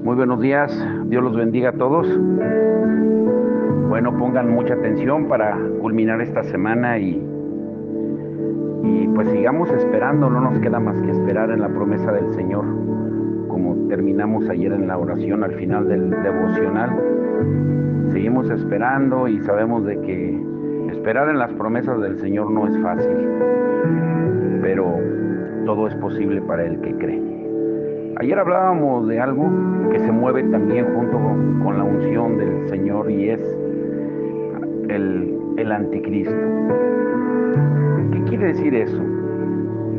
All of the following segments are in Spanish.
Muy buenos días, Dios los bendiga a todos. Bueno, pongan mucha atención para culminar esta semana y pues sigamos esperando, no nos queda más que esperar en la promesa del Señor, como terminamos ayer en la oración al final del devocional. Seguimos esperando y sabemos de que esperar en las promesas del Señor no es fácil, pero todo es posible para el que cree. Ayer hablábamos de algo que se mueve también junto con la unción del Señor y es el anticristo. ¿Qué quiere decir eso?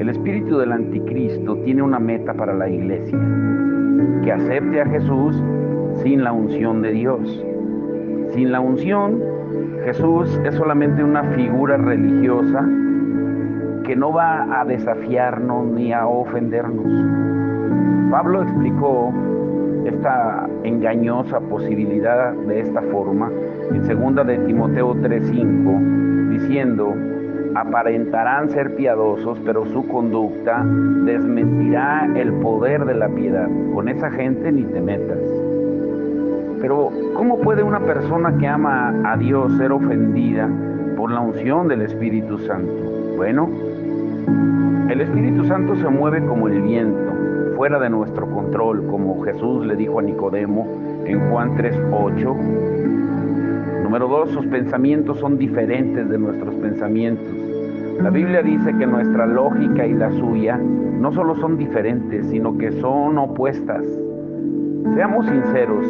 El espíritu del anticristo tiene una meta para la iglesia: que acepte a Jesús sin la unción de Dios. Sin la unción, Jesús es solamente una figura religiosa que no va a desafiarnos ni a ofendernos. Pablo explicó esta engañosa posibilidad de esta forma en 2 de Timoteo 3:5, diciendo: aparentarán ser piadosos, pero su conducta desmentirá el poder de la piedad. Con esa gente ni te metas. Pero, ¿cómo puede una persona que ama a Dios ser ofendida por la unción del Espíritu Santo? Bueno, el Espíritu Santo se mueve como el viento, fuera de nuestro control, como Jesús le dijo a Nicodemo en Juan 3:8. Número 2, sus pensamientos son diferentes de nuestros pensamientos. La Biblia dice que nuestra lógica y la suya no solo son diferentes, sino que son opuestas. Seamos sinceros,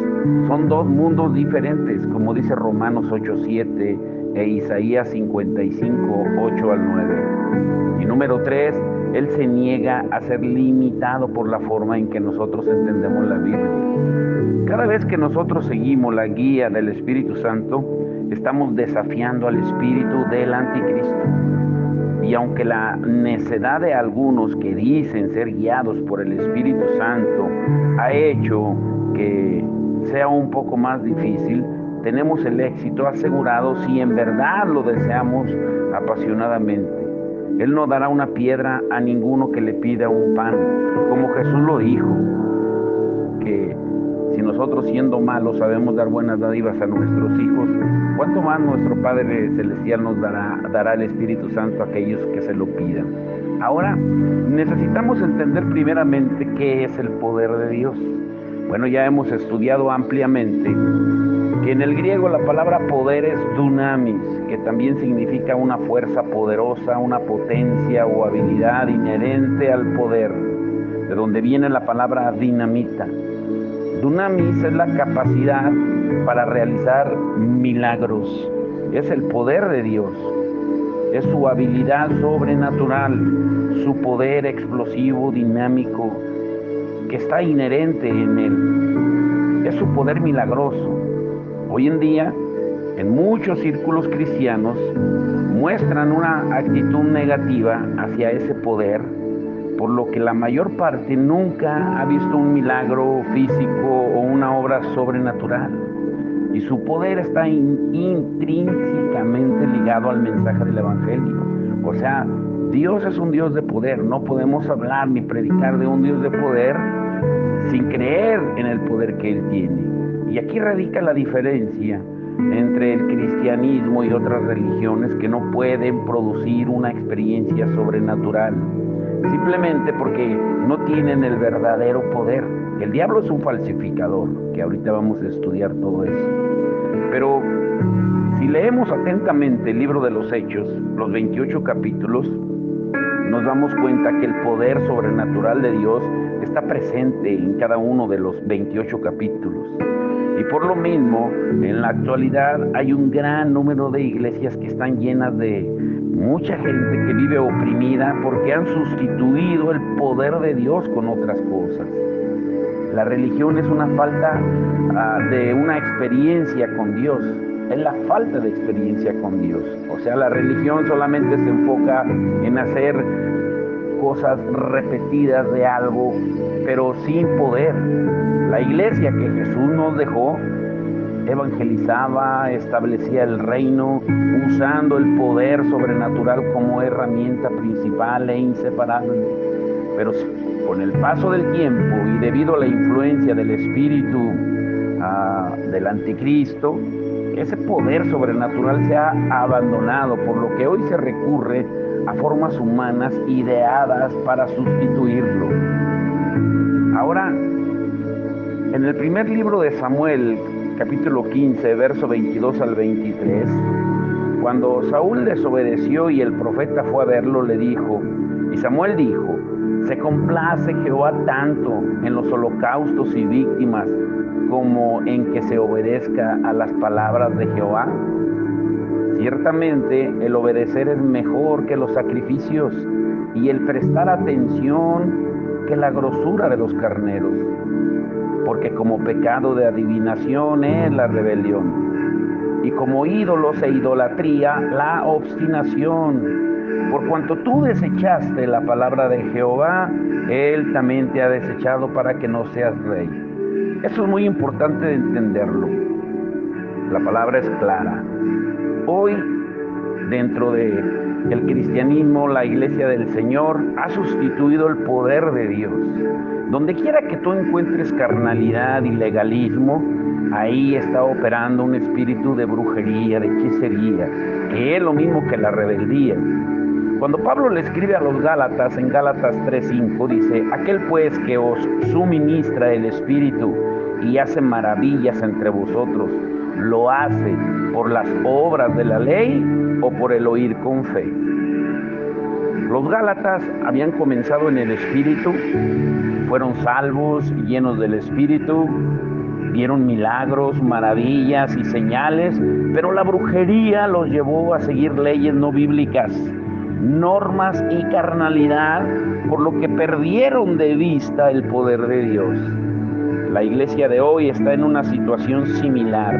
son dos mundos diferentes, como dice Romanos 8:7 e Isaías 55:8-9. Y número 3, Él se niega a ser limitado por la forma en que nosotros entendemos la Biblia. Cada vez que nosotros seguimos la guía del Espíritu Santo, estamos desafiando al espíritu del anticristo. Y aunque la necedad de algunos que dicen ser guiados por el Espíritu Santo ha hecho que sea un poco más difícil, tenemos el éxito asegurado si en verdad lo deseamos apasionadamente. Él no dará una piedra a ninguno que le pida un pan, como Jesús lo dijo, que si nosotros siendo malos sabemos dar buenas dádivas a nuestros hijos, ¿cuánto más nuestro Padre Celestial nos dará el Espíritu Santo a aquellos que se lo pidan? Ahora, necesitamos entender primeramente qué es el poder de Dios. Bueno, ya hemos estudiado ampliamente que en el griego la palabra poder es dunamis, que también significa una fuerza poderosa, una potencia o habilidad inherente al poder, de donde viene la palabra dinamita. Dunamis es la capacidad para realizar milagros, es el poder de Dios, es su habilidad sobrenatural, su poder explosivo, dinámico, que está inherente en Él, es su poder milagroso. Hoy en día, en muchos círculos cristianos, muestran una actitud negativa hacia ese poder, por lo que la mayor parte nunca ha visto un milagro físico o una obra sobrenatural. Y su poder está intrínsecamente ligado al mensaje del Evangelio. O sea, Dios es un Dios de poder. No podemos hablar ni predicar de un Dios de poder sin creer en el poder que Él tiene. Y aquí radica la diferencia entre el cristianismo y otras religiones que no pueden producir una experiencia sobrenatural, simplemente porque no tienen el verdadero poder. El diablo es un falsificador, que ahorita vamos a estudiar todo eso. Pero si leemos atentamente el libro de los Hechos, los 28 capítulos, nos damos cuenta que el poder sobrenatural de Dios está presente en cada uno de los 28 capítulos. Y por lo mismo, en la actualidad hay un gran número de iglesias que están llenas de mucha gente que vive oprimida porque han sustituido el poder de Dios con otras cosas. La religión es una falta de una experiencia con Dios. Es la falta de experiencia con Dios. O sea, la religión solamente se enfoca en hacer cosas repetidas de algo, pero sin poder. La iglesia que Jesús nos dejó evangelizaba, establecía el reino, usando el poder sobrenatural como herramienta principal e inseparable. Pero con el paso del tiempo y debido a la influencia del espíritu del anticristo, ese poder sobrenatural se ha abandonado, por lo que hoy se recurre a formas humanas ideadas para sustituirlo. Ahora, en el primer libro de Samuel, capítulo 15, verso 22 al 23, cuando Saúl desobedeció y el profeta fue a verlo, le dijo, y Samuel dijo, ¿se complace Jehová tanto en los holocaustos y víctimas como en que se obedezca a las palabras de Jehová? Ciertamente el obedecer es mejor que los sacrificios y el prestar atención que la grosura de los carneros, porque como pecado de adivinación es la rebelión, y como ídolos e idolatría la obstinación. Por cuanto tú desechaste la palabra de Jehová, Él también te ha desechado para que no seas rey. Eso es muy importante de entenderlo. La palabra es clara. Hoy, dentro del cristianismo, la iglesia del Señor ha sustituido el poder de Dios. Donde quiera que tú encuentres carnalidad y legalismo, ahí está operando un espíritu de brujería, de hechicería, que es lo mismo que la rebeldía. Cuando Pablo le escribe a los Gálatas, en Gálatas 3:5, dice, aquel pues que os suministra el Espíritu y hace maravillas entre vosotros, ¿lo hace por las obras de la ley o por el oír con fe? Los Gálatas habían comenzado en el Espíritu, fueron salvos, llenos del Espíritu, vieron milagros, maravillas y señales, pero la brujería los llevó a seguir leyes no bíblicas, normas y carnalidad, por lo que perdieron de vista el poder de Dios. La iglesia de hoy está en una situación similar.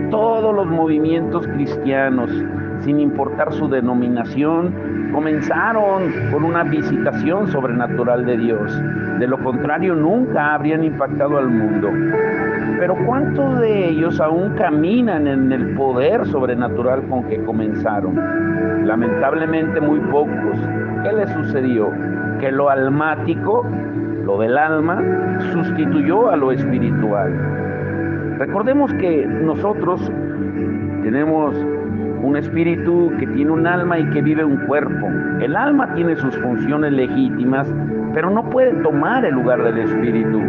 Todos los movimientos cristianos, sin importar su denominación, comenzaron con una visitación sobrenatural de Dios. De lo contrario, nunca habrían impactado al mundo. Pero ¿cuántos de ellos aún caminan en el poder sobrenatural con que comenzaron? Lamentablemente muy pocos. ¿Qué les sucedió? Que lo almático, lo del alma, sustituyó a lo espiritual. Recordemos que nosotros tenemos un espíritu que tiene un alma y que vive un cuerpo. El alma tiene sus funciones legítimas, pero no puede tomar el lugar del espíritu.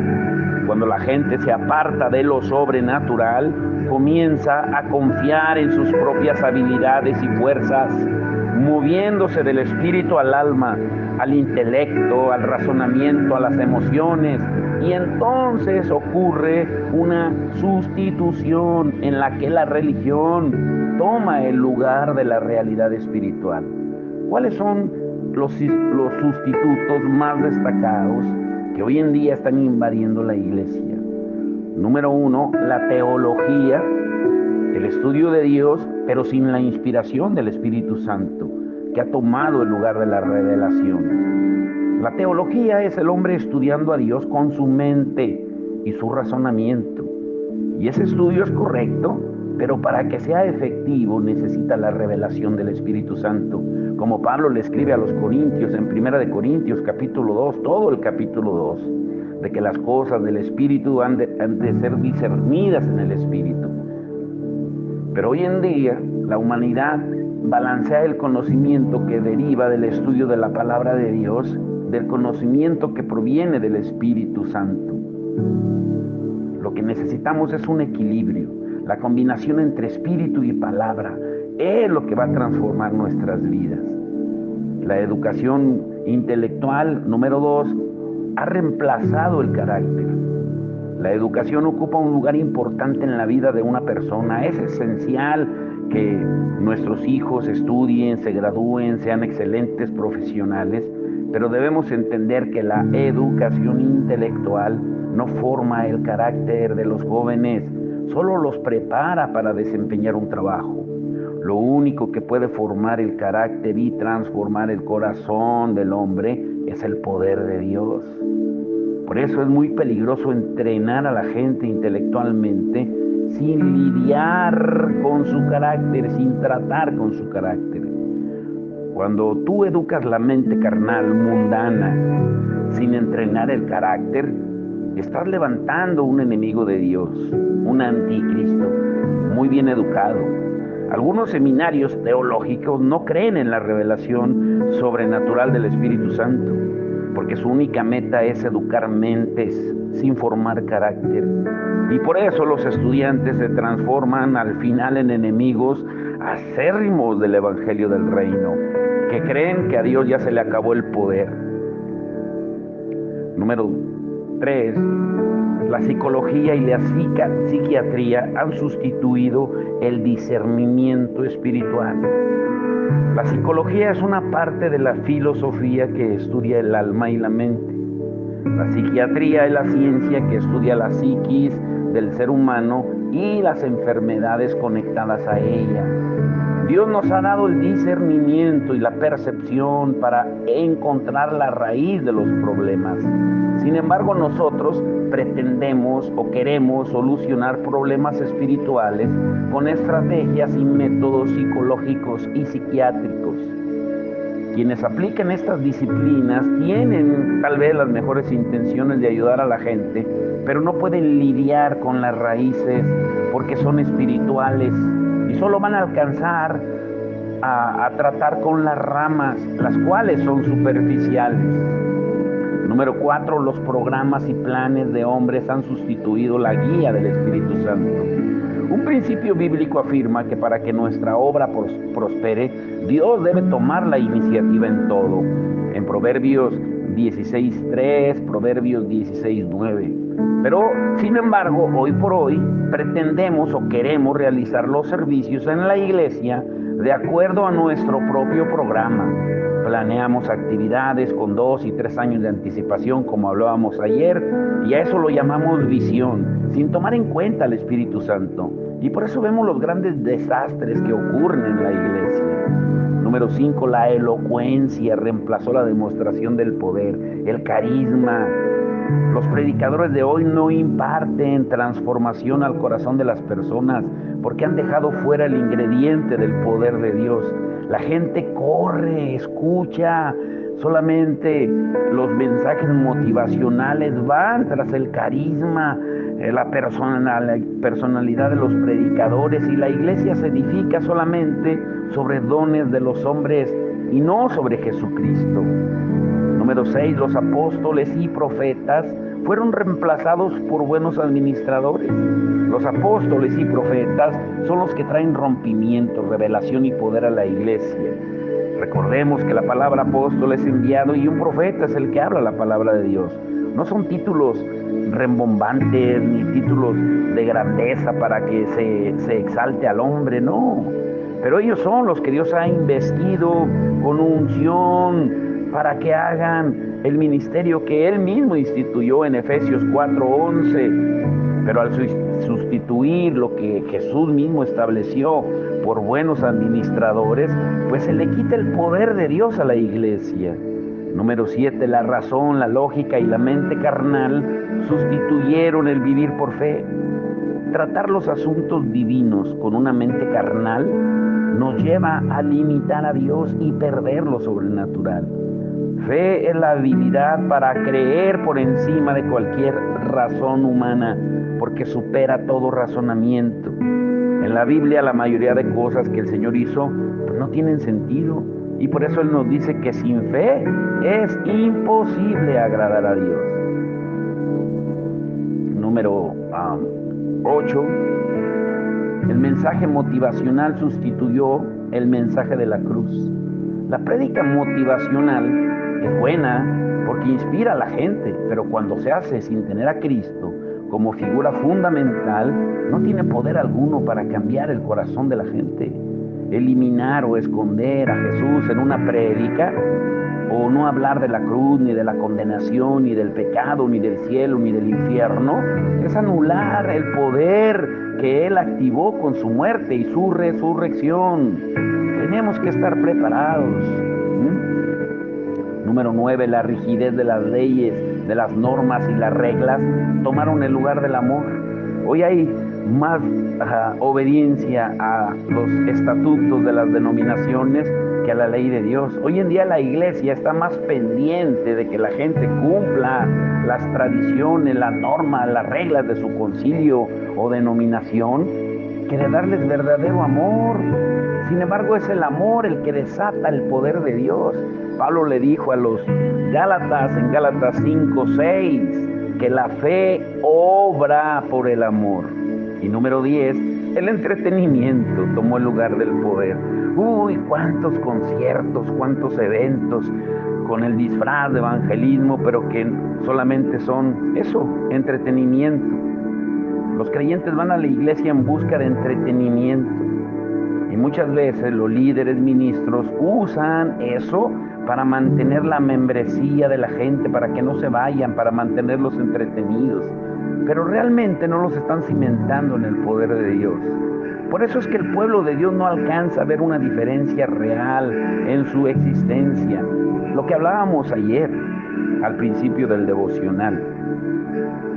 Cuando la gente se aparta de lo sobrenatural, comienza a confiar en sus propias habilidades y fuerzas, moviéndose del espíritu al alma, al intelecto, al razonamiento, a las emociones, y entonces ocurre una sustitución en la que la religión toma el lugar de la realidad espiritual. ¿Cuáles son los sustitutos más destacados que hoy en día están invadiendo la iglesia? Número 1, la teología, el estudio de Dios, pero sin la inspiración del Espíritu Santo, que ha tomado el lugar de la revelación. La teología es el hombre estudiando a Dios con su mente y su razonamiento. Y ese estudio es correcto, pero para que sea efectivo necesita la revelación del Espíritu Santo. Como Pablo le escribe a los Corintios en 1 Corintios capítulo 2, todo el capítulo 2, de que las cosas del Espíritu han de ser discernidas en el Espíritu. Pero hoy en día la humanidad balancea el conocimiento que deriva del estudio de la palabra de Dios, del conocimiento que proviene del Espíritu Santo. Lo que necesitamos es un equilibrio. La combinación entre espíritu y palabra es lo que va a transformar nuestras vidas. La educación intelectual, número 2, ha reemplazado el carácter. La educación ocupa un lugar importante en la vida de una persona. Es esencial que nuestros hijos estudien, se gradúen, sean excelentes profesionales, pero debemos entender que la educación intelectual no forma el carácter de los jóvenes, solo los prepara para desempeñar un trabajo. Lo único que puede formar el carácter y transformar el corazón del hombre es el poder de Dios. Por eso es muy peligroso entrenar a la gente intelectualmente sin lidiar con su carácter, sin tratar con su carácter. Cuando tú educas la mente carnal, mundana, sin entrenar el carácter, estás levantando un enemigo de Dios, un anticristo, muy bien educado. Algunos seminarios teológicos no creen en la revelación sobrenatural del Espíritu Santo, porque su única meta es educar mentes sin formar carácter. Y por eso los estudiantes se transforman al final en enemigos acérrimos del Evangelio del Reino, que creen que a Dios ya se le acabó el poder. Número 3. La psicología y la psiquiatría han sustituido el discernimiento espiritual. La psicología es una parte de la filosofía que estudia el alma y la mente. La psiquiatría es la ciencia que estudia la psiquis del ser humano y las enfermedades conectadas a ella. Dios nos ha dado el discernimiento y la percepción para encontrar la raíz de los problemas. Sin embargo, nosotros pretendemos o queremos solucionar problemas espirituales con estrategias y métodos psicológicos y psiquiátricos. Quienes aplican estas disciplinas tienen tal vez las mejores intenciones de ayudar a la gente, pero no pueden lidiar con las raíces porque son espirituales y solo van a alcanzar a tratar con las ramas, las cuales son superficiales. Número 4, los programas y planes de hombres han sustituido la guía del Espíritu Santo. Un principio bíblico afirma que para que nuestra obra prospere, Dios debe tomar la iniciativa en todo. En Proverbios 16:3, Proverbios 16:9. Pero, sin embargo, hoy por hoy pretendemos o queremos realizar los servicios en la iglesia de acuerdo a nuestro propio programa. Planeamos actividades con 2 y 3 años de anticipación, como hablábamos ayer, y a eso lo llamamos visión, sin tomar en cuenta al Espíritu Santo. Y por eso vemos los grandes desastres que ocurren en la iglesia. Número 5, la elocuencia reemplazó la demostración del poder, el carisma. Los predicadores de hoy no imparten transformación al corazón de las personas porque han dejado fuera el ingrediente del poder de Dios. La gente corre, escucha solamente los mensajes motivacionales, van tras el carisma, la personalidad de los predicadores, y la iglesia se edifica solamente sobre dones de los hombres y no sobre Jesucristo. Número 6, los apóstoles y profetas fueron reemplazados por buenos administradores. Los apóstoles y profetas son los que traen rompimiento, revelación y poder a la iglesia. Recordemos que la palabra apóstol es enviado y un profeta es el que habla la palabra de Dios. No son títulos rembombantes ni títulos de grandeza para que se exalte al hombre, no. Pero ellos son los que Dios ha investido con unción para que hagan el ministerio que Él mismo instituyó en Efesios 4:11. Pero al sustituir lo que Jesús mismo estableció por buenos administradores, pues se le quita el poder de Dios a la iglesia. Número 7, la razón, la lógica y la mente carnal sustituyeron el vivir por fe. Tratar los asuntos divinos con una mente carnal nos lleva a limitar a Dios y perder lo sobrenatural. Fe es la habilidad para creer por encima de cualquier razón humana, porque supera todo razonamiento. En la Biblia la mayoría de cosas que el Señor hizo pues no tienen sentido, y por eso Él nos dice que sin fe es imposible agradar a Dios. Número 8. El mensaje motivacional sustituyó el mensaje de la cruz. La prédica motivacional es buena porque inspira a la gente, pero cuando se hace sin tener a Cristo como figura fundamental, no tiene poder alguno para cambiar el corazón de la gente. Eliminar o esconder a Jesús en una prédica, o no hablar de la cruz, ni de la condenación, ni del pecado, ni del cielo, ni del infierno, es anular el poder que Él activó con su muerte y su resurrección. Tenemos que estar preparados. Número 9, la rigidez de las leyes, de las normas y las reglas tomaron el lugar del amor. Hoy hay más obediencia a los estatutos de las denominaciones que a la ley de Dios. Hoy en día la iglesia está más pendiente de que la gente cumpla las tradiciones, las normas, las reglas de su concilio o denominación, que de darles verdadero amor. Sin embargo, es el amor el que desata el poder de Dios. Pablo le dijo a los Gálatas en Gálatas 5:6 que la fe obra por el amor. Y número 10, el entretenimiento tomó el lugar del poder. Uy, cuántos conciertos, cuántos eventos con el disfraz de evangelismo, pero que solamente son eso, entretenimiento. Los creyentes van a la iglesia en busca de entretenimiento. Y muchas veces los líderes ministros usan eso para mantener la membresía de la gente, para que no se vayan, para mantenerlos entretenidos. Pero realmente no los están cimentando en el poder de Dios. Por eso es que el pueblo de Dios no alcanza a ver una diferencia real en su existencia. Lo que hablábamos ayer, al principio del devocional.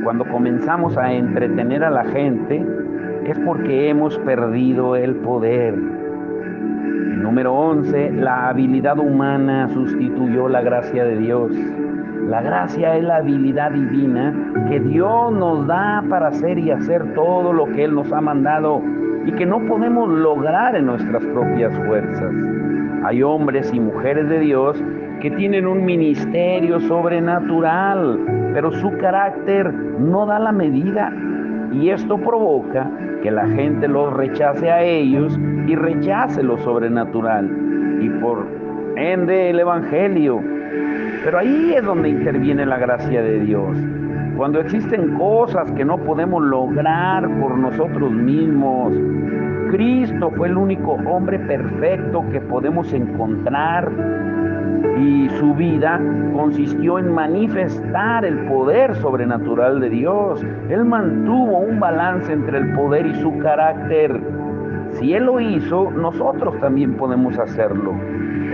Cuando comenzamos a entretener a la gente, es porque hemos perdido el poder. Número 11, la habilidad humana sustituyó la gracia de Dios. La gracia es la habilidad divina que Dios nos da para hacer y hacer todo lo que Él nos ha mandado y que no podemos lograr en nuestras propias fuerzas. Hay hombres y mujeres de Dios que tienen un ministerio sobrenatural, pero su carácter no da la medida. Y esto provoca que la gente los rechace a ellos y rechace lo sobrenatural. Y por ende el Evangelio. Pero ahí es donde interviene la gracia de Dios. Cuando existen cosas que no podemos lograr por nosotros mismos. Cristo fue el único hombre perfecto que podemos encontrar. Y su vida consistió en manifestar el poder sobrenatural de Dios. Él mantuvo un balance entre el poder y su carácter. Si Él lo hizo, nosotros también podemos hacerlo.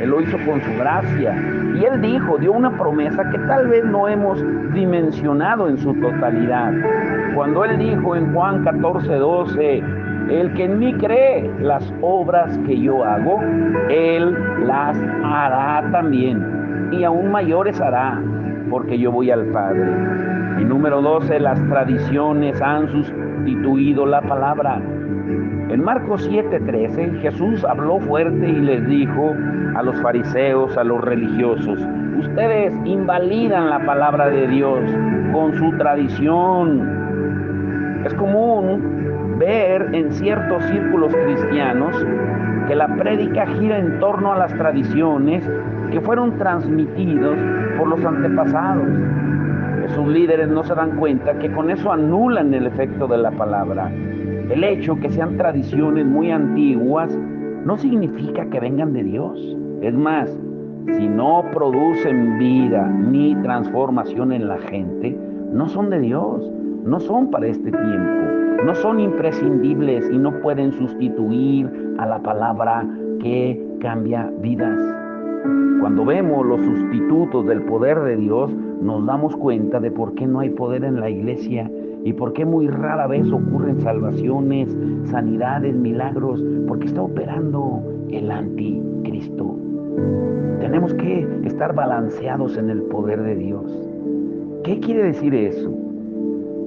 Él lo hizo con su gracia. Y Él dio una promesa que tal vez no hemos dimensionado en su totalidad. Cuando Él dijo en Juan 14:12, el que en mí cree, las obras que yo hago, Él las hará también. Y aún mayores hará, porque yo voy al Padre. Y número 12, las tradiciones han sustituido la palabra. En Marcos 7:13, Jesús habló fuerte y les dijo a los fariseos, a los religiosos, ustedes invalidan la palabra de Dios con su tradición. Es común ver en ciertos círculos cristianos que la prédica gira en torno a las tradiciones que fueron transmitidos por los antepasados. Sus líderes no se dan cuenta que con eso anulan el efecto de la palabra. El hecho que sean tradiciones muy antiguas no significa que vengan de Dios. Es más, si no producen vida ni transformación en la gente, no son de Dios, no son para este tiempo, no son imprescindibles y no pueden sustituir a la palabra que cambia vidas. Cuando vemos los sustitutos del poder de Dios, nos damos cuenta de por qué no hay poder en la iglesia y por qué muy rara vez ocurren salvaciones, sanidades, milagros, porque está operando el anticristo. Tenemos que estar balanceados en el poder de Dios. ¿Qué quiere decir eso?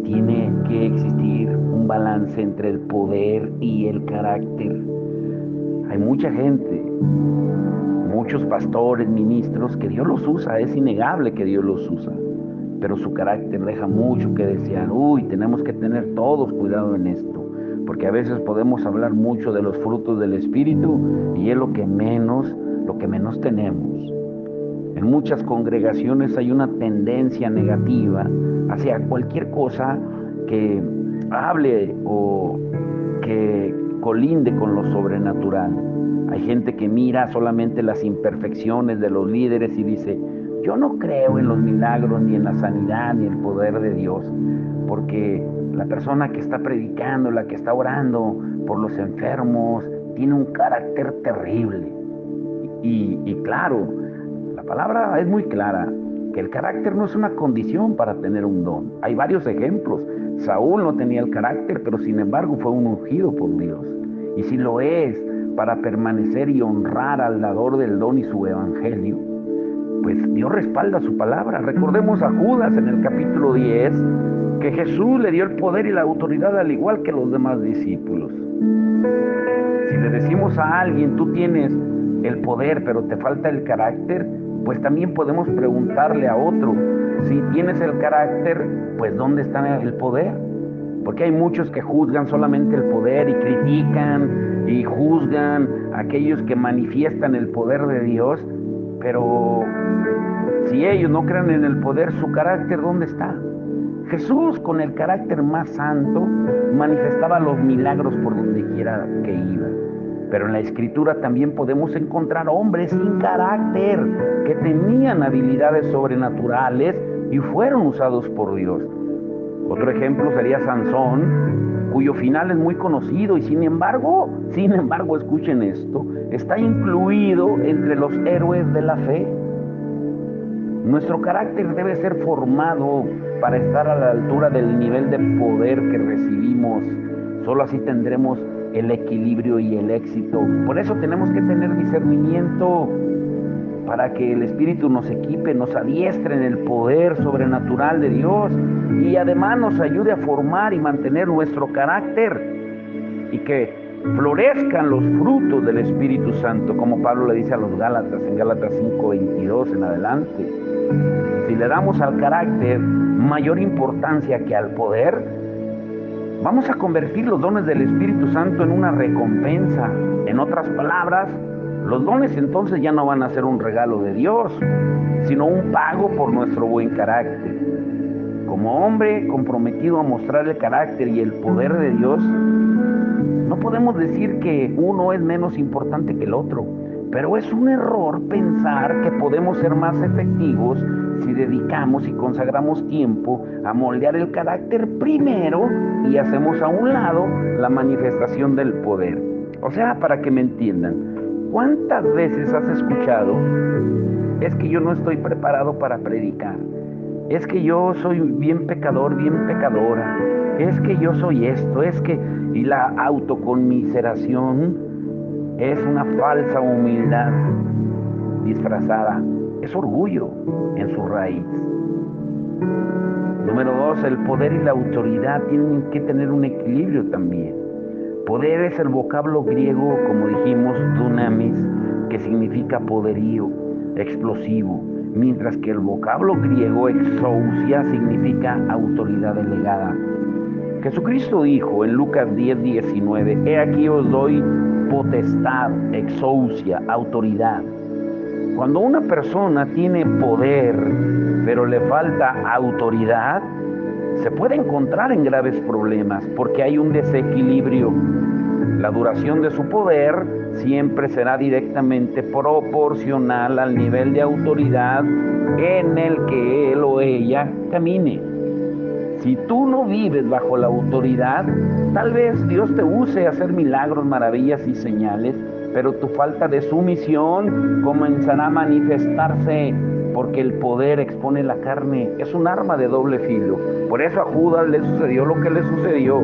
Tiene que existir un balance entre el poder y el carácter. Hay mucha gente, muchos pastores, ministros, que Dios los usa, es innegable que Dios los usa, pero su carácter deja mucho que desear. Tenemos que tener todos cuidado en esto, porque a veces podemos hablar mucho de los frutos del Espíritu y es lo que menos tenemos. En muchas congregaciones hay una tendencia negativa hacia cualquier cosa que hable o que colinde con lo sobrenatural. Hay gente que mira solamente las imperfecciones de los líderes y dice, yo no creo en los milagros, ni en la sanidad, ni en el poder de Dios, porque la persona que está predicando, la que está orando por los enfermos, tiene un carácter terrible. Y claro, la palabra es muy clara. que el carácter no es una condición para tener un don. Hay varios ejemplos. Saúl no tenía el carácter, pero sin embargo fue un ungido por Dios. Y si lo es para permanecer y honrar al dador del don y su evangelio, pues Dios respalda su palabra. Recordemos a Judas en el capítulo 10, que Jesús le dio el poder y la autoridad al igual que los demás discípulos. Si le decimos a alguien, tú tienes el poder, pero te falta el carácter, pues también podemos preguntarle a otro, si tienes el carácter, pues ¿dónde está el poder? Porque hay muchos que juzgan solamente el poder y critican y juzgan a aquellos que manifiestan el poder de Dios, pero si ellos no creen en el poder, su carácter, ¿dónde está? Jesús, con el carácter más santo, manifestaba los milagros por donde quiera que iba. Pero en la Escritura también podemos encontrar hombres sin carácter, que tenían habilidades sobrenaturales y fueron usados por Dios. Otro ejemplo sería Sansón, cuyo final es muy conocido y sin embargo, escuchen esto, está incluido entre los héroes de la fe. Nuestro carácter debe ser formado para estar a la altura del nivel de poder que recibimos. Solo así tendremos el equilibrio y el éxito. Por eso tenemos que tener discernimiento para que el Espíritu nos equipe, nos adiestre en el poder sobrenatural de Dios y además nos ayude a formar y mantener nuestro carácter y que florezcan los frutos del Espíritu Santo, como Pablo le dice a los Gálatas en Gálatas 5:22 en adelante. Si le damos al carácter mayor importancia que al poder, vamos a convertir los dones del Espíritu Santo en una recompensa. En otras palabras, los dones entonces ya no van a ser un regalo de Dios, sino un pago por nuestro buen carácter. Como hombre comprometido a mostrar el carácter y el poder de Dios, no podemos decir que uno es menos importante que el otro, pero es un error pensar que podemos ser más efectivos si dedicamos y consagramos tiempo a moldear el carácter primero y hacemos a un lado la manifestación del poder. O sea, para que me entiendan, ¿cuántas veces has escuchado? Es que yo no estoy preparado para predicar. Es que yo soy bien pecador, bien pecadora. Es que yo soy esto, es que... Y la autoconmiseración es una falsa humildad disfrazada. Es orgullo en su raíz. Número 2, el poder y la autoridad tienen que tener un equilibrio también. Poder es el vocablo griego, como dijimos, dunamis, que significa poderío, explosivo, mientras que el vocablo griego exousia significa autoridad delegada. Jesucristo dijo en Lucas 10:19, he aquí os doy potestad, exousia, autoridad. Cuando una persona tiene poder, pero le falta autoridad, se puede encontrar en graves problemas porque hay un desequilibrio. La duración de su poder siempre será directamente proporcional al nivel de autoridad en el que él o ella camine. Si tú no vives bajo la autoridad, tal vez Dios te use a hacer milagros, maravillas y señales, pero tu falta de sumisión comenzará a manifestarse porque el poder expone la carne. Es un arma de doble filo. Por eso a Judas le sucedió lo que le sucedió.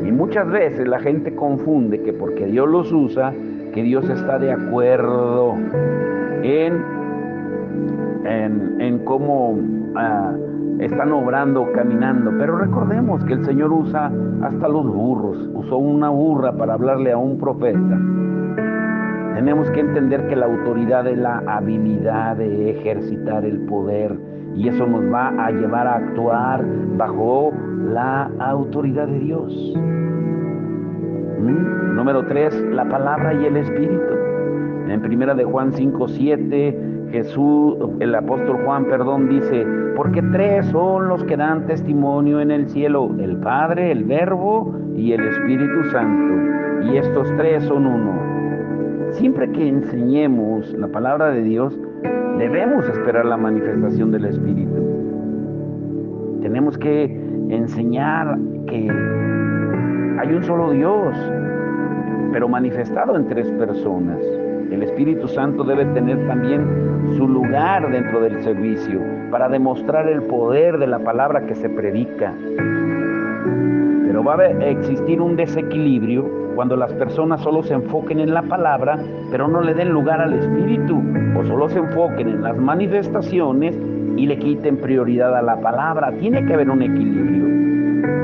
Y muchas veces la gente confunde que porque Dios los usa, que Dios está de acuerdo en cómo están obrando, caminando. Pero recordemos que el Señor usa hasta los burros. Usó una burra para hablarle a un profeta. Tenemos que entender que la autoridad es la habilidad de ejercitar el poder y eso nos va a llevar a actuar bajo la autoridad de Dios. Número 3, la palabra y el Espíritu. En 1 de Juan 5:7, el apóstol Juan, dice, porque 3 son los que dan testimonio en el cielo, el Padre, el Verbo y el Espíritu Santo, y estos 3 son uno. Siempre que enseñemos la palabra de Dios, debemos esperar la manifestación del Espíritu. Tenemos que enseñar que hay un solo Dios, pero manifestado en 3 personas. El Espíritu Santo debe tener también su lugar dentro del servicio para demostrar el poder de la palabra que se predica. Pero va a existir un desequilibrio cuando las personas solo se enfoquen en la palabra, pero no le den lugar al Espíritu, o solo se enfoquen en las manifestaciones y le quiten prioridad a la palabra. Tiene que haber un equilibrio.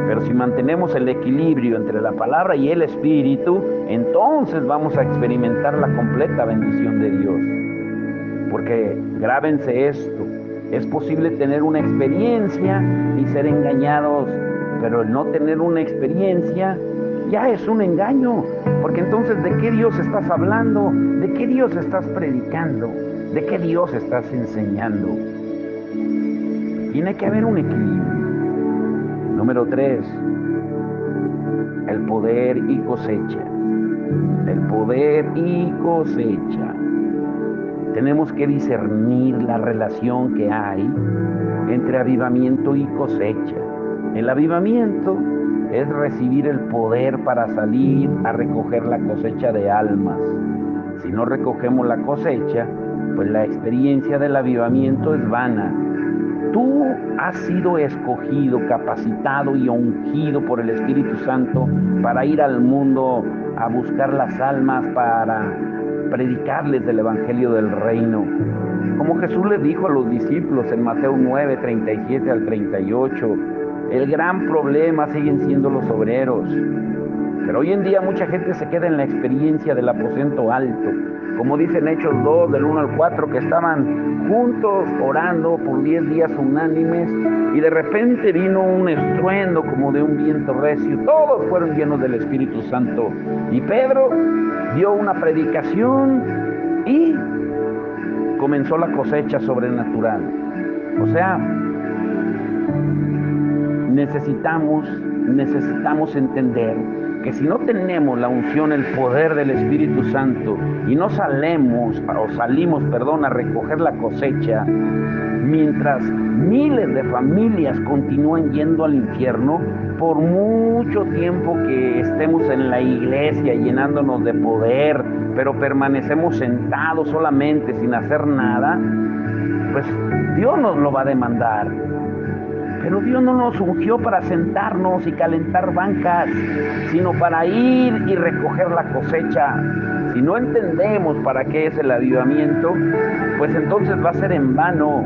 Pero si mantenemos el equilibrio entre la palabra y el Espíritu, entonces vamos a experimentar la completa bendición de Dios. Porque grábense esto, es posible tener una experiencia y ser engañados, pero el no tener una experiencia ya es un engaño. Porque entonces, ¿de qué Dios estás hablando? ¿De qué Dios estás predicando? ¿De qué Dios estás enseñando? Tiene que haber un equilibrio. Número 3, el poder y cosecha. El poder y cosecha. Tenemos que discernir la relación que hay entre avivamiento y cosecha. El avivamiento es recibir el poder para salir a recoger la cosecha de almas. Si no recogemos la cosecha, pues la experiencia del avivamiento es vana. Tú has sido escogido, capacitado y ungido por el Espíritu Santo para ir al mundo a buscar las almas, para predicarles del Evangelio del Reino. Como Jesús le dijo a los discípulos en Mateo 9, 37 al 38, el gran problema siguen siendo los obreros. Pero hoy en día mucha gente se queda en la experiencia del aposento alto. Como dicen Hechos 2, del 1 al 4, que estaban juntos orando por 10 días unánimes, y de repente vino un estruendo como de un viento recio. Todos fueron llenos del Espíritu Santo. Y Pedro dio una predicación y comenzó la cosecha sobrenatural. O sea, necesitamos entender que si no tenemos la unción, el poder del Espíritu Santo, y no salimos a recoger la cosecha, mientras miles de familias continúan yendo al infierno, por mucho tiempo que estemos en la iglesia llenándonos de poder, pero permanecemos sentados solamente sin hacer nada, pues Dios nos lo va a demandar. Pero Dios no nos ungió para sentarnos y calentar bancas, sino para ir y recoger la cosecha. Si no entendemos para qué es el avivamiento, pues entonces va a ser en vano.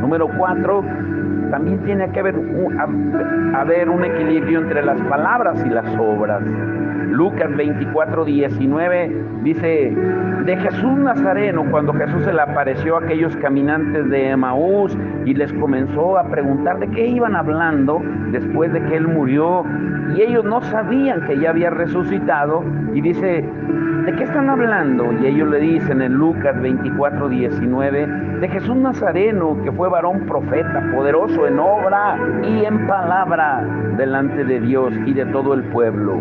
Número 4, también tiene que haber un equilibrio entre las palabras y las obras. Lucas 24, 19 dice, de Jesús Nazareno, cuando Jesús se le apareció a aquellos caminantes de Emaús y les comenzó a preguntar de qué iban hablando después de que Él murió, y ellos no sabían que ya había resucitado, y dice, ¿de qué están hablando? Y ellos le dicen en Lucas 24, 19, de Jesús Nazareno, que fue varón profeta, poderoso en obra y en palabra delante de Dios y de todo el pueblo.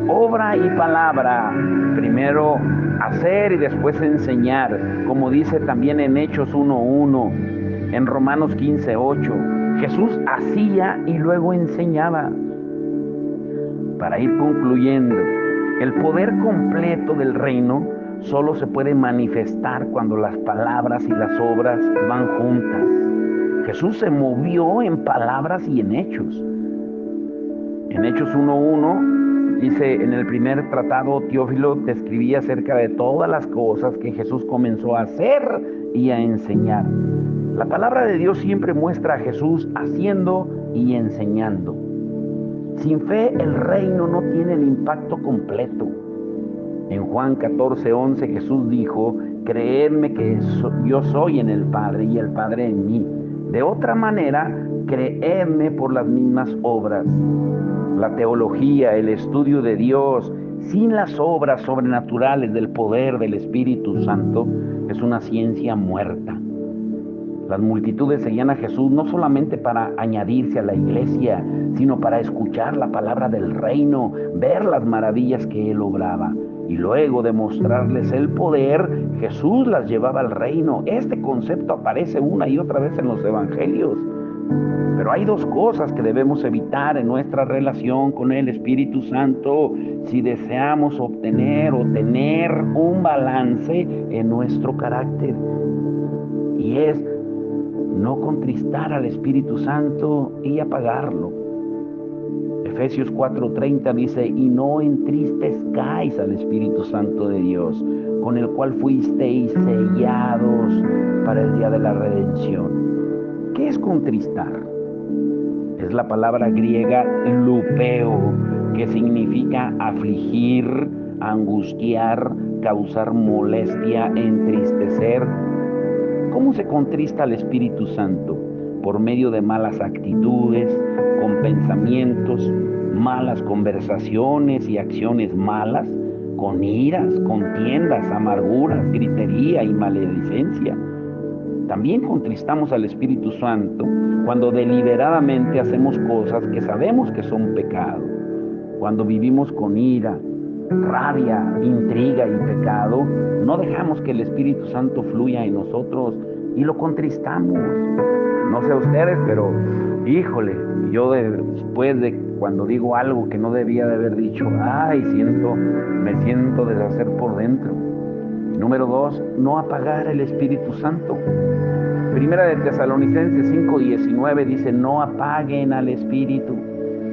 Obra y palabra, primero hacer y después enseñar, como dice también en Hechos 1:1, en Romanos 15:8, Jesús hacía y luego enseñaba. Para ir concluyendo, el poder completo del reino solo se puede manifestar cuando las palabras y las obras van juntas. Jesús se movió en palabras y en hechos. En Hechos 1:1 dice, en el primer tratado, Teófilo, te escribí acerca de todas las cosas que Jesús comenzó a hacer y a enseñar. La palabra de Dios siempre muestra a Jesús haciendo y enseñando. Sin fe, el reino no tiene el impacto completo. En Juan 14:11 Jesús dijo, creedme que yo soy en el Padre y el Padre en mí. De otra manera, creedme por las mismas obras. La teología, el estudio de Dios, sin las obras sobrenaturales del poder del Espíritu Santo, es una ciencia muerta. Las multitudes seguían a Jesús no solamente para añadirse a la iglesia, sino para escuchar la palabra del reino, ver las maravillas que Él obraba. Y luego de mostrarles el poder, Jesús las llevaba al reino. Este concepto aparece una y otra vez en los evangelios. Pero hay dos cosas que debemos evitar en nuestra relación con el Espíritu Santo si deseamos obtener o tener un balance en nuestro carácter. Y es no contristar al Espíritu Santo y apagarlo. Efesios 4:30 dice, y no entristezcáis al Espíritu Santo de Dios, con el cual fuisteis sellados para el día de la redención. ¿Qué es contristar? Es la palabra griega lupeo, que significa afligir, angustiar, causar molestia, entristecer. ¿Cómo se contrista al Espíritu Santo? Por medio de malas actitudes, con pensamientos, malas conversaciones y acciones malas, con iras, contiendas, amarguras, gritería y maledicencia. También contristamos al Espíritu Santo cuando deliberadamente hacemos cosas que sabemos que son pecado. Cuando vivimos con ira, rabia, intriga y pecado, no dejamos que el Espíritu Santo fluya en nosotros y lo contristamos. No sé ustedes, pero híjole, yo después de cuando digo algo que no debía de haber dicho, me siento deshacer por dentro. Número 2, no apagar el Espíritu Santo. Primera de Tesalonicenses 5:19 dice, no apaguen al Espíritu.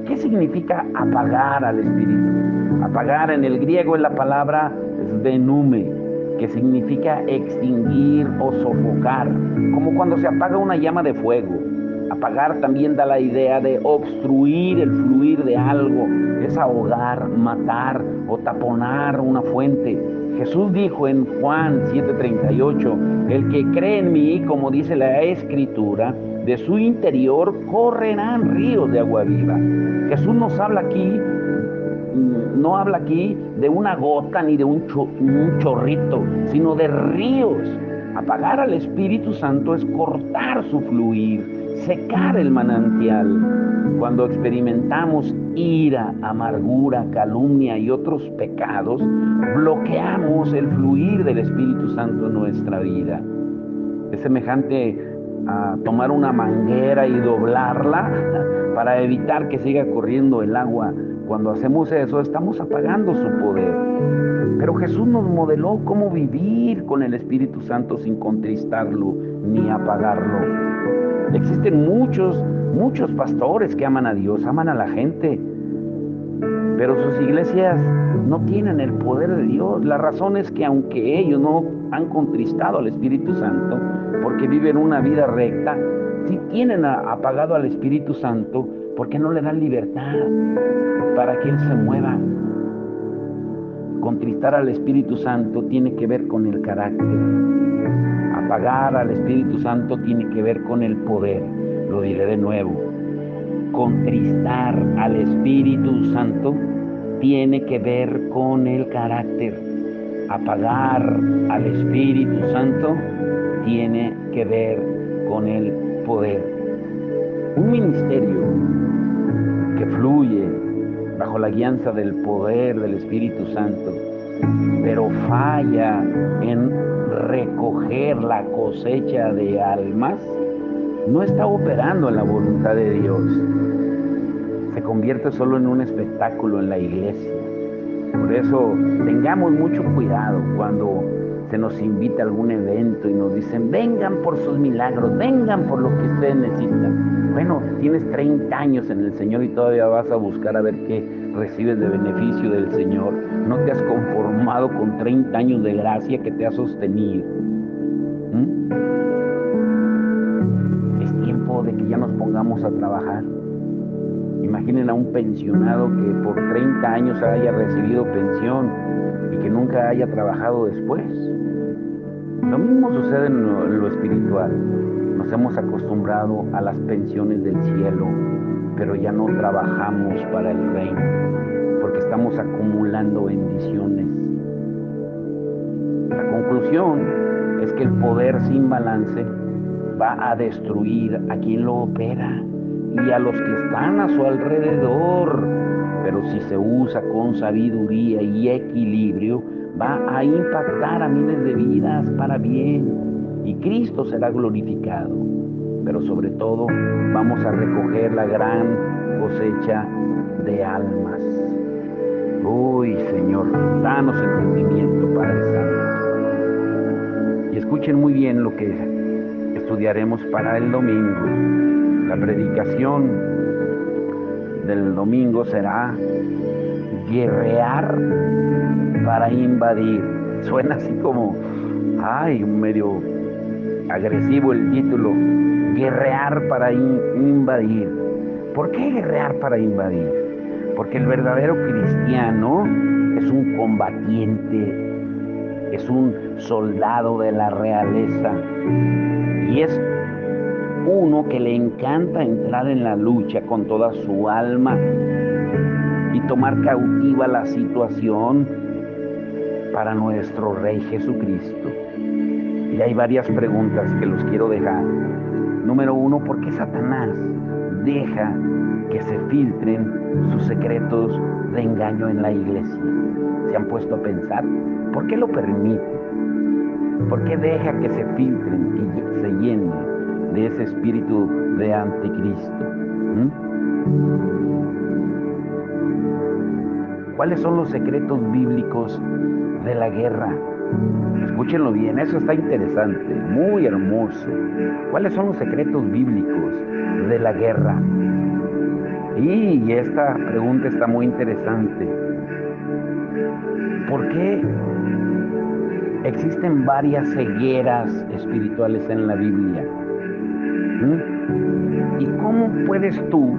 ¿Qué significa apagar al Espíritu? Apagar en el griego es la palabra sdenume, que significa extinguir o sofocar, como cuando se apaga una llama de fuego. Apagar también da la idea de obstruir el fluir de algo, es ahogar, matar o taponar una fuente. Jesús dijo en Juan 7:38, el que cree en mí, como dice la Escritura, de su interior correrán ríos de agua viva. Jesús no habla aquí de una gota ni de un chorrito, sino de ríos. Apagar al Espíritu Santo es cortar su fluir, secar el manantial. Cuando experimentamos ira, amargura, calumnia y otros pecados, bloqueamos el fluir del Espíritu Santo en nuestra vida. Es semejante a tomar una manguera y doblarla para evitar que siga corriendo el agua. Cuando hacemos eso, estamos apagando su poder. Pero Jesús nos modeló cómo vivir con el Espíritu Santo sin contristarlo ni apagarlo. Existen muchos pastores que aman a Dios, aman a la gente, pero sus iglesias no tienen el poder de Dios. La razón es que aunque ellos no han contristado al Espíritu Santo, porque viven una vida recta, sí tienen apagado al Espíritu Santo porque no le dan libertad para que Él se mueva. Contristar al Espíritu Santo tiene que ver con el carácter. Apagar al Espíritu Santo tiene que ver con el poder. Lo diré de nuevo. Contristar al Espíritu Santo tiene que ver con el carácter. Apagar al Espíritu Santo tiene que ver con el poder. Un ministerio que fluye bajo la guianza del poder del Espíritu Santo, pero falla en recoger la cosecha de almas, no está operando en la voluntad de Dios. Se convierte solo en un espectáculo en la iglesia. Por eso tengamos mucho cuidado cuando se nos invita a algún evento y nos dicen, vengan por sus milagros, vengan por lo que ustedes necesitan. Bueno, tienes 30 años en el Señor y todavía vas a buscar a ver qué recibes de beneficio del Señor. No te has conformado con 30 años de gracia que te ha sostenido. Es tiempo de que ya nos pongamos a trabajar. Imaginen a un pensionado que por 30 años haya recibido pensión y que nunca haya trabajado después. Lo mismo sucede en lo espiritual. Nos hemos acostumbrado a las pensiones del cielo, pero ya no trabajamos para el reino, porque estamos acumulando bendiciones. La conclusión es que el poder sin balance va a destruir a quien lo opera y a los que están a su alrededor, pero si se usa con sabiduría y equilibrio, va a impactar a miles de vidas para bien y Cristo será glorificado. pero sobre todo vamos a recoger la gran cosecha de almas. Uy, Señor, danos entendimiento, Padre Santo. Y escuchen muy bien lo que estudiaremos para el domingo. La predicación del domingo será guerrear para invadir. Suena así como, medio agresivo el título, guerrear para invadir. ¿Por qué guerrear para invadir? Porque el verdadero cristiano es un combatiente, es un soldado de la realeza y es uno que le encanta entrar en la lucha con toda su alma y tomar cautiva la situación para nuestro Rey Jesucristo. Y hay varias preguntas que los quiero dejar. Número 1, ¿por qué Satanás deja que se filtren sus secretos de engaño en la iglesia? ¿Se han puesto a pensar? ¿Por qué lo permite? ¿Por qué deja que se filtren y se llenen de ese espíritu de anticristo? ¿Cuáles son los secretos bíblicos de la guerra? Escúchenlo bien, eso está interesante, muy hermoso. ¿Cuáles son los secretos bíblicos de la guerra? Y esta pregunta está muy interesante. ¿Por qué existen varias cegueras espirituales en la Biblia? ¿Y cómo puedes tú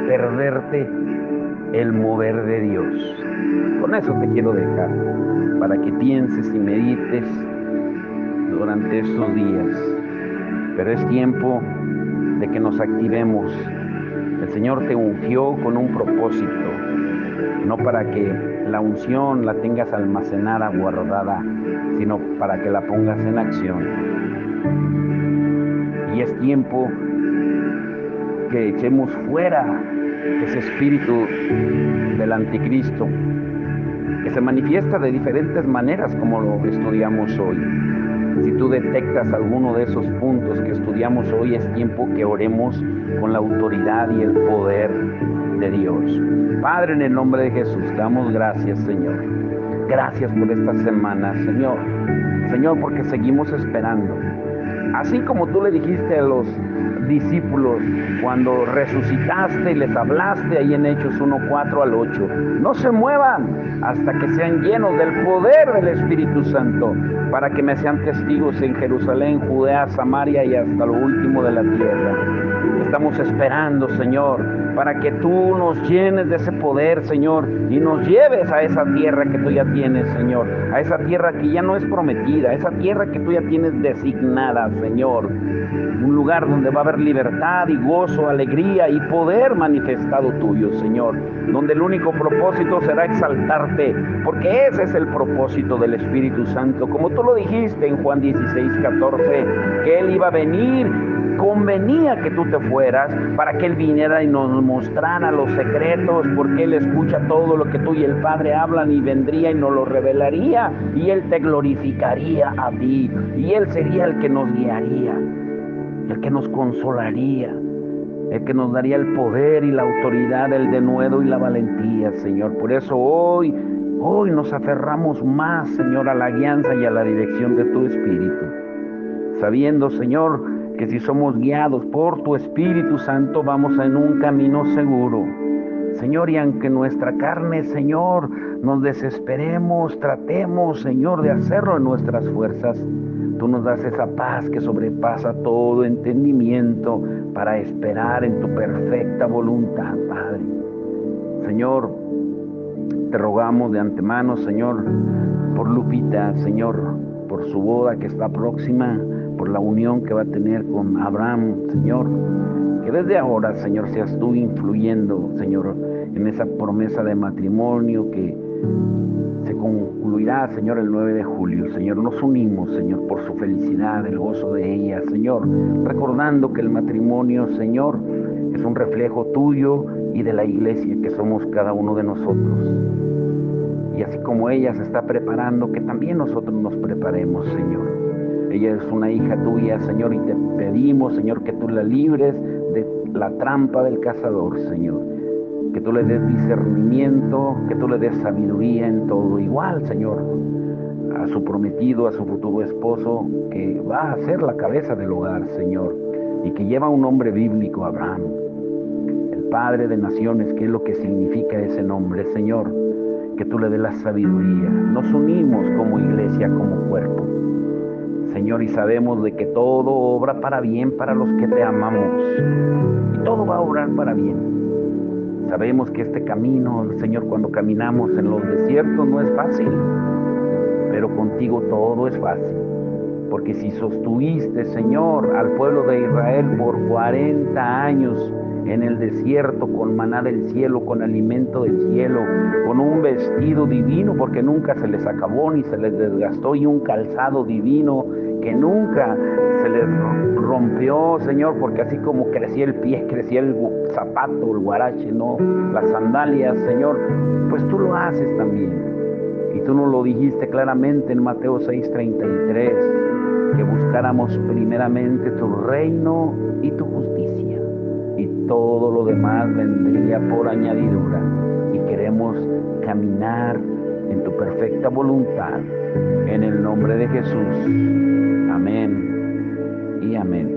perderte el mover de Dios? Con eso te quiero dejar, para que pienses y medites durante estos días. Pero es tiempo de que nos activemos. El Señor te ungió con un propósito, no para que la unción la tengas almacenada, guardada, sino para que la pongas en acción. Y es tiempo que echemos fuera ese espíritu del anticristo, que se manifiesta de diferentes maneras, como lo estudiamos hoy. Si tú detectas alguno de esos puntos que estudiamos hoy, es tiempo que oremos con la autoridad y el poder de Dios. Padre, en el nombre de Jesús, damos gracias, Señor. Gracias por esta semana, Señor. Señor, porque seguimos esperando. Así como tú le dijiste a los discípulos cuando resucitaste y les hablaste ahí en Hechos 1:4 al 8, no se muevan hasta que sean llenos del poder del Espíritu Santo, para que me sean testigos en Jerusalén, Judea, Samaria y hasta lo último de la tierra. Estamos esperando, Señor, para que tú nos llenes de ese poder, Señor, y nos lleves a esa tierra que tú ya tienes, Señor, a esa tierra que ya no es prometida, a esa tierra que tú ya tienes designada, Señor. Un lugar donde va a haber libertad y gozo, alegría y poder manifestado tuyo, Señor, donde el único propósito será exaltarte, porque ese es el propósito del Espíritu Santo, como tú lo dijiste en Juan 16:14, que Él iba a venir. Convenía que tú te fueras para que Él viniera y nos mostrara los secretos, porque Él escucha todo lo que tú y el Padre hablan, y vendría y nos lo revelaría, y Él te glorificaría a ti, y Él sería el que nos guiaría, el que nos consolaría, el que nos daría el poder y la autoridad, el denuedo y la valentía, Señor. Por eso hoy nos aferramos más, Señor, a la guianza y a la dirección de tu Espíritu, sabiendo, Señor, que si somos guiados por tu Espíritu Santo, vamos en un camino seguro, Señor. Y aunque nuestra carne, Señor, nos desesperemos, tratemos, Señor, de hacerlo en nuestras fuerzas, tú nos das esa paz que sobrepasa todo entendimiento para esperar en tu perfecta voluntad, Padre. Señor, te rogamos de antemano, Señor, por Lupita, Señor, por su boda que está próxima, por la unión que va a tener con Abraham, Señor, que desde ahora, Señor, seas tú influyendo, Señor, en esa promesa de matrimonio que se concluirá, Señor, el 9 de julio. Señor, nos unimos, Señor, por su felicidad, el gozo de ella, Señor, recordando que el matrimonio, Señor, es un reflejo tuyo y de la iglesia que somos cada uno de nosotros. Y así como ella se está preparando, que también nosotros nos preparemos, Señor. Ella es una hija tuya, Señor, y te pedimos, Señor, que tú la libres de la trampa del cazador, Señor. Que tú le des discernimiento, que tú le des sabiduría en todo. Igual, Señor, a su prometido, a su futuro esposo, que va a ser la cabeza del hogar, Señor, y que lleva un nombre bíblico, Abraham, el Padre de Naciones, que es lo que significa ese nombre, Señor. Que tú le des la sabiduría. Nos unimos como iglesia, como cuerpo, Señor, y sabemos de que todo obra para bien para los que te amamos, y todo va a obrar para bien. Sabemos que este camino, Señor, cuando caminamos en los desiertos no es fácil, pero contigo todo es fácil. Porque si sostuviste, Señor, al pueblo de Israel por 40 años en el desierto con maná del cielo, con alimento del cielo, con un vestido divino, porque nunca se les acabó ni se les desgastó, y un calzado divino que nunca se les rompió, Señor, porque así como crecía el pie, crecía el zapato, el guarache, ¿no? Las sandalias, Señor, pues tú lo haces también. Y tú nos lo dijiste claramente en Mateo 6:33, que buscáramos primeramente tu reino y tu justicia, y todo lo demás vendría por añadidura. Y queremos caminar en tu perfecta voluntad, en el nombre de Jesús. Amén y amén.